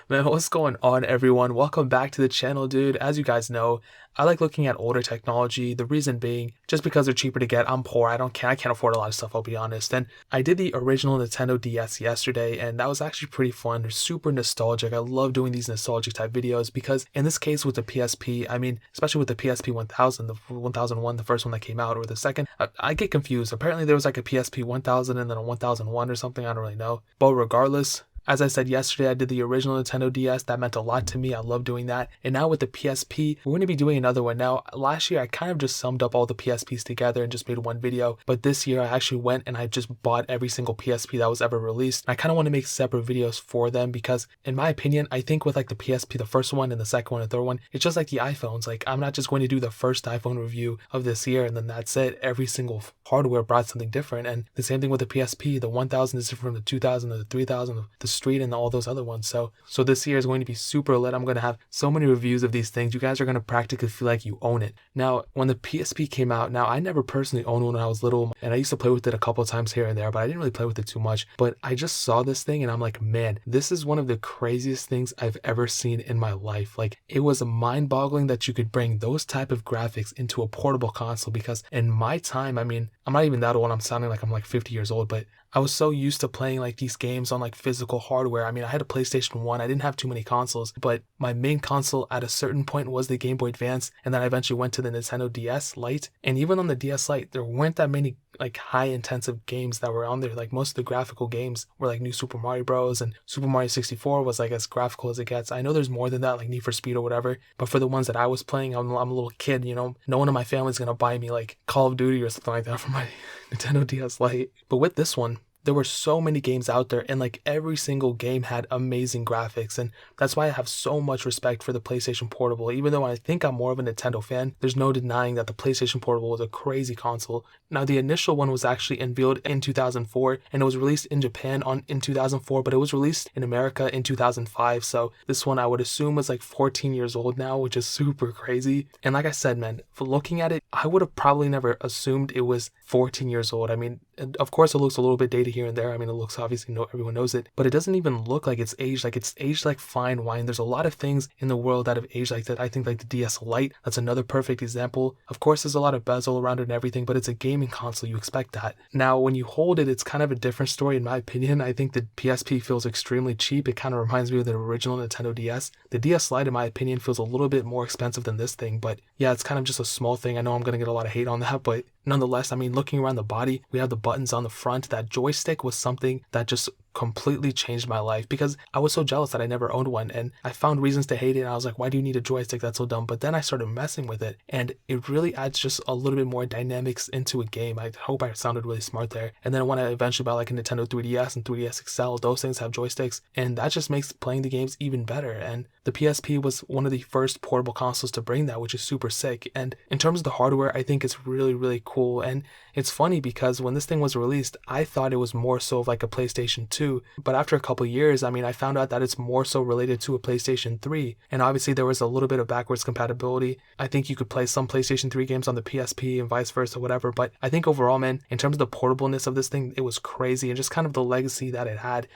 Man, what's going on, everyone? Welcome back to the channel, dude. As you guys know, I like looking at older technology. The reason being, just because they're cheaper to get. I'm poor. I can't afford a lot of stuff, I'll be honest. And I did the original Nintendo DS yesterday, and that was actually pretty fun. They're super nostalgic. I love doing these nostalgic type videos because in this case with the PSP, especially with the PSP 1000, the 1001, the first one that came out, or the second, I get confused. Apparently there was like a PSP 1000 and then a 1001 or something. I don't really know. But regardless, as I said yesterday, I did the original Nintendo DS. That meant a lot to me. I love doing that. And now with the PSP, we're going to be doing another one. Now, last year, I kind of just summed up all the PSPs together and just made one video. But this year, I actually went and I just bought every single PSP that was ever released. I kind of want to make separate videos for them because, in my opinion, I think with like the PSP, the first one and the second one and third one, it's just like the iPhones. Like, I'm not just going to do the first iPhone review of this year and then that's it. Every single hardware brought something different. And the same thing with the PSP. The 1000 is different from the 2000, the 3000, the Street, and all those other ones. So this year is going to be super lit. I'm going to have so many reviews of these things. You guys are going to practically feel like you own it. Now, when the PSP came out, now I never personally owned one when I was little, and I used to play with it a couple of times here and there, but I didn't really play with it too much. But I just saw this thing and I'm like, man, this is one of the craziest things I've ever seen in my life. Like, it was mind-boggling that you could bring those type of graphics into a portable console, because in my time, I'm not even that old. I'm sounding like I'm like 50 years old, but I was so used to playing like these games on like physical hardware. I had a PlayStation 1. I didn't have too many consoles, but my main console at a certain point was the Game Boy Advance, and then I eventually went to the Nintendo DS Lite. And even on the DS Lite, there weren't that many like high intensive games that were on there. Like, most of the graphical games were like New Super Mario Bros. And Super Mario 64 was like as graphical as it gets. I know there's more than that, like Need for Speed or whatever, but for the ones that I was playing, I'm a little kid, no one in my family's gonna buy me like Call of Duty or something like that for my Nintendo DS Lite. But with this one, there were so many games out there, and like every single game had amazing graphics, and that's why I have so much respect for the PlayStation Portable. Even though I think I'm more of a Nintendo fan, there's no denying that the PlayStation Portable was a crazy console. Now, the initial one was actually unveiled in 2004, and it was released in Japan in 2004, but it was released in America in 2005. So this one I would assume was like 14 years old now, which is super crazy. And like I said, man, for looking at it, I would have probably never assumed it was 14 years old. Of course, it looks a little bit dated here and there. It looks, obviously, everyone knows it, but it doesn't even look like it's aged. Like, it's aged like fine wine. There's a lot of things in the world that have aged like that. I think like the DS Lite, that's another perfect example. Of course, there's a lot of bezel around it and everything, but it's a gaming console. You expect that. Now, when you hold it, it's kind of a different story, in my opinion. I think the PSP feels extremely cheap. It kind of reminds me of the original Nintendo DS. The DS Lite, in my opinion, feels a little bit more expensive than this thing, but yeah, it's kind of just a small thing. I know I'm going to get a lot of hate on that, but nonetheless, looking around the body, we have the buttons on the front. That joystick was something that just completely changed my life, because I was so jealous that I never owned one, and I found reasons to hate it, and I was like, why do you need a joystick? That's so dumb. But then I started messing with it, and it really adds just a little bit more dynamics into a game. I hope I sounded really smart there. And then when I eventually bought like a Nintendo 3DS and 3DS XL, those things have joysticks, and that just makes playing the games even better. And the PSP was one of the first portable consoles to bring that, which is super sick. And in terms of the hardware, I think it's really, really cool. And it's funny because when this thing was released, I thought it was more so of like a PlayStation 2. But after a couple years, I found out that it's more so related to a PlayStation 3. And obviously there was a little bit of backwards compatibility. I think you could play some PlayStation 3 games on the PSP and vice versa, whatever. But I think overall, man, in terms of the portableness of this thing, it was crazy, and just kind of the legacy that it had.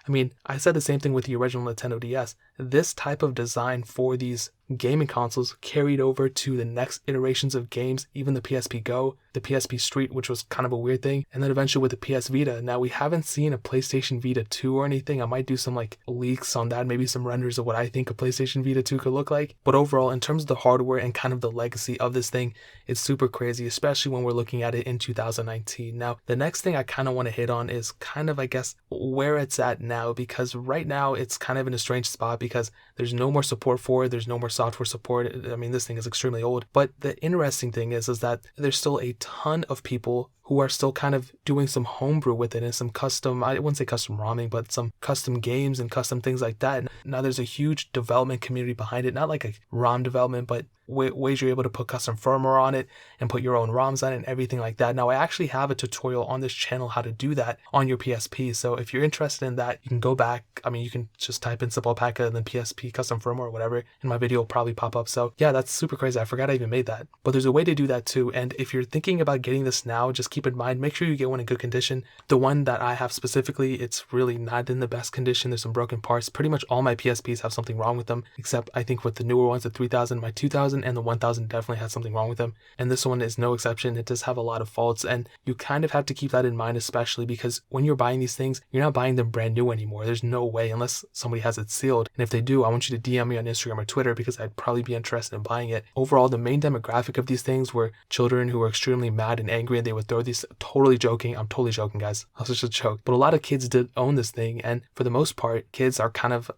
I said the same thing with the original Nintendo DS. This type of design for these gaming consoles carried over to the next iterations of games, even the PSP Go, the PSP Street, which was kind of a weird thing, and then eventually with the PS Vita. Now, we haven't seen a PlayStation Vita 2 or anything. I might do some like leaks on that, maybe some renders of what I think a PlayStation Vita 2 could look like. But overall, in terms of the hardware and kind of the legacy of this thing, it's super crazy, especially when we're looking at it in 2019. Now, the next thing I kind of want to hit on is kind of, I guess, where it's at now, because right now it's kind of in a strange spot because there's no more support for it. There's no more software support. This thing is extremely old. But the interesting thing is that there's still a ton of people who are still kind of doing some homebrew with it and some custom, I wouldn't say custom ROMing, but some custom games and custom things like that. Now there's a huge development community behind it, not like a ROM development, but ways you're able to put custom firmware on it and put your own ROMs on it and everything like that. Now, I actually have a tutorial on this channel how to do that on your PSP. So if you're interested in that, you can go back. You can just type in simple Alpaca and then PSP custom firmware or whatever, and my video will probably pop up. So yeah, that's super crazy. I forgot I even made that. But there's a way to do that too. And if you're thinking about getting this now, just keep keep in mind, make sure you get one in good condition. The one that I have specifically, it's really not in the best condition. There's some broken parts. Pretty much all my PSPs have something wrong with them, except I think with the newer ones, the 3000, my 2000, and the 1000 definitely has something wrong with them. And this one is no exception. It does have a lot of faults, and you kind of have to keep that in mind, especially because when you're buying these things, you're not buying them brand new anymore. There's no way, unless somebody has it sealed. And if they do, I want you to DM me on Instagram or Twitter because I'd probably be interested in buying it. Overall, the main demographic of these things were children who were extremely mad and angry, and they would throw these. Totally joking. I'm totally joking, guys. I was just a joke. But a lot of kids did own this thing, and for the most part, kids are kind of,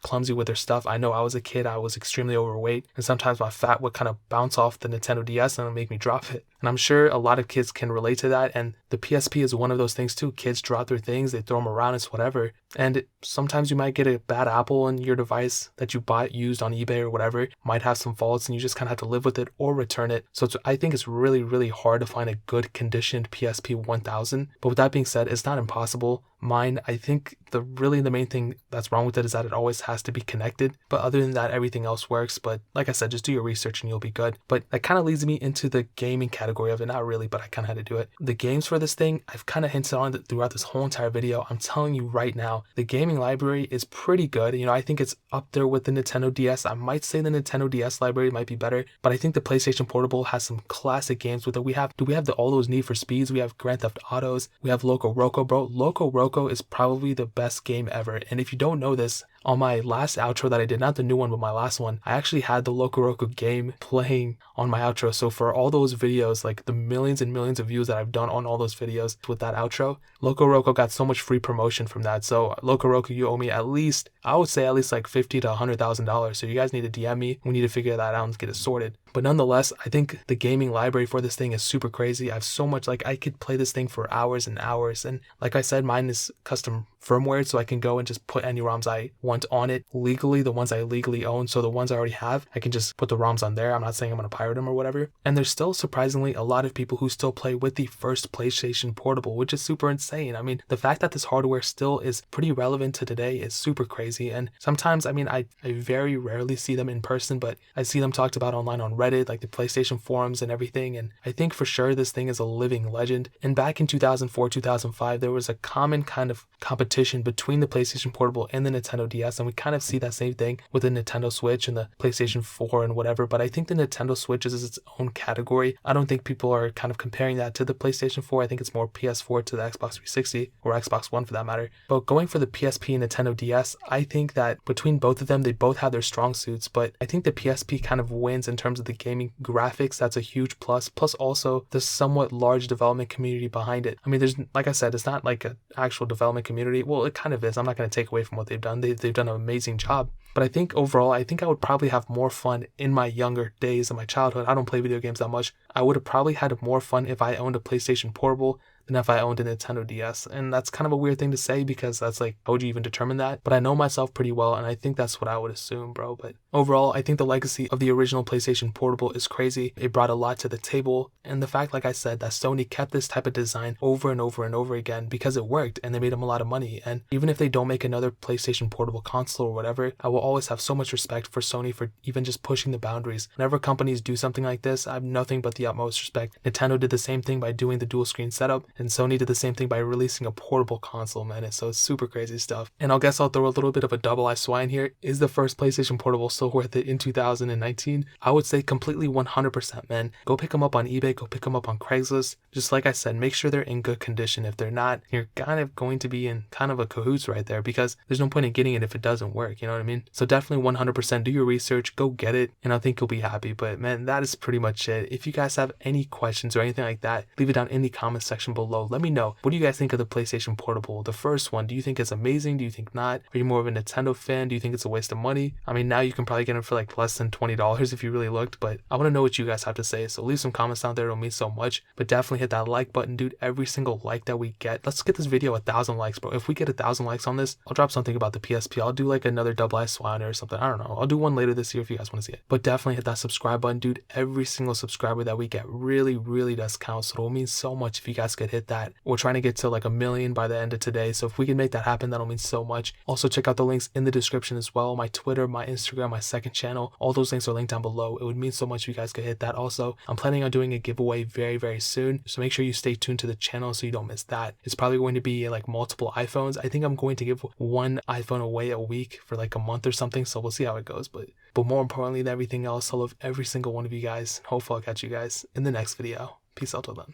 clumsy with their stuff. I know I was a kid, I was extremely overweight, and sometimes my fat would kind of bounce off the Nintendo DS and it would make me drop it. And I'm sure a lot of kids can relate to that, and the PSP is one of those things too. Kids drop their things, they throw them around, it's whatever. And sometimes you might get a bad apple and your device that you bought used on eBay or whatever might have some faults, and you just kind of have to live with it or return it. So I think it's really, really hard to find a good conditioned PSP 1000. But with that being said, it's not impossible. Mine, I think the main thing that's wrong with it is that it always has to be connected. But other than that, everything else works. But like I said, just do your research and you'll be good. But that kind of leads me into the gaming category of it. Not really, but I kind of had to do it. The games for this thing, I've kind of hinted on it throughout this whole entire video. I'm telling you right now, the gaming library is pretty good. I think it's up there with the Nintendo DS. I might say the Nintendo DS library might be better, but I think the PlayStation Portable has some classic games with it. We have all those Need for Speeds. We have Grand Theft Autos. We have Loco Roco, bro. Loco Roco is probably the best game ever. And if you don't know this, on my last outro that I did, not the new one, but my last one, I actually had the Loco Roco game playing on my outro. So for all those videos, like the millions and millions of views that I've done on all those videos with that outro, Loco Roco got so much free promotion from that. So Loco Roco, you owe me at least, I would say at least like $50,000 to $100,000. So you guys need to DM me. We need to figure that out and get it sorted. But nonetheless, I think the gaming library for this thing is super crazy. I have so much, I could play this thing for hours and hours. And like I said, mine is custom firmware, so I can go and just put any ROMs I want on it legally, the ones I legally own. So the ones I already have, I can just put the ROMs on there. I'm not saying I'm going to pirate them or whatever. And there's still surprisingly a lot of people who still play with the first PlayStation Portable, which is super insane. I mean, the fact that this hardware still is pretty relevant to today is super crazy. And sometimes, I very rarely see them in person, but I see them talked about online on Reddit, like the PlayStation forums and everything. And I think for sure this thing is a living legend. And back in 2004, 2005, there was a common kind of competition between the PlayStation Portable and the Nintendo DS, and we kind of see that same thing with the Nintendo Switch and the PlayStation 4 and whatever. But I think the Nintendo Switch is its own category. I don't think people are kind of comparing that to the PlayStation 4. I think it's more PS4 to the Xbox 360 or Xbox One for that matter. But going for the PSP and Nintendo DS, I think that between both of them, they both have their strong suits, but I think the PSP kind of wins in terms of the gaming graphics. That's a huge plus. Plus also the somewhat large development community behind it. I mean, there's, like I said, it's not like an actual development community. Well, it kind of is. I'm not going to take away from what they've done. They've done an amazing job. But I think overall, I think I would probably have more fun in my younger days, in my childhood. I don't play video games that much. I would have probably had more fun if I owned a PlayStation Portable than if I owned a Nintendo DS. And that's kind of a weird thing to say because that's like, how would you even determine that? But I know myself pretty well, and I think that's what I would assume, bro. But overall, I think the legacy of the original PlayStation Portable is crazy. It brought a lot to the table. And the fact, like I said, that Sony kept this type of design over and over and over again because it worked and they made them a lot of money. And even if they don't make another PlayStation Portable console or whatever, I will always have so much respect for Sony for even just pushing the boundaries. Whenever companies do something like this, I have nothing but the utmost respect. Nintendo did the same thing by doing the dual screen setup, and Sony did the same thing by releasing a portable console, man. So it's super crazy stuff. And I'll guess I'll throw a little bit of a double-eye swine here. Is the first PlayStation Portable still worth it in 2019? I would say completely 100%, man. Go pick them up on eBay, go pick them up on Craigslist. Just like I said, make sure they're in good condition. If they're not, you're kind of going to be in kind of a cahoots right there because there's no point in getting it if it doesn't work, you know what I mean? So definitely 100% do your research, go get it, and I think you'll be happy. But man, that is pretty much it. If you guys have any questions or anything like that, leave it down in the comment section below. Let me know. What do you guys think of the PlayStation Portable? The first one, do you think it's amazing? Do you think not? Are you more of a Nintendo fan? Do you think it's a waste of money? I mean, now you can probably get them for like less than $20 if you really looked, but I want to know what you guys have to say. So leave some comments down there. It'll mean so much. But definitely hit that like button, dude. Every single like that we get, let's get this video 1,000 likes, bro. If we get 1,000 likes on this, I'll drop something about the PSP. I'll do like another double-eye swine or something. I don't know. I'll do one later this year if you guys want to see it. But definitely hit that subscribe button, dude. Every single subscriber that we get really, really does count. So it'll mean so much if you guys could could hit that. We're trying to get to like 1 million by the end of today. So if we can make that happen, that'll mean so much. Also check out the links in the description as well. My Twitter, my Instagram, my second channel, all those links are linked down below. It would mean so much if you guys could hit that. Also, I'm planning on doing a giveaway very, very soon. So make sure you stay tuned to the channel so you don't miss that. It's probably going to be like multiple iPhones. I think I'm going to give one iPhone away a week for like a month or something. So we'll see how it goes. But more importantly than everything else, I love every single one of you guys. Hopefully I'll catch you guys in the next video. Peace out till then.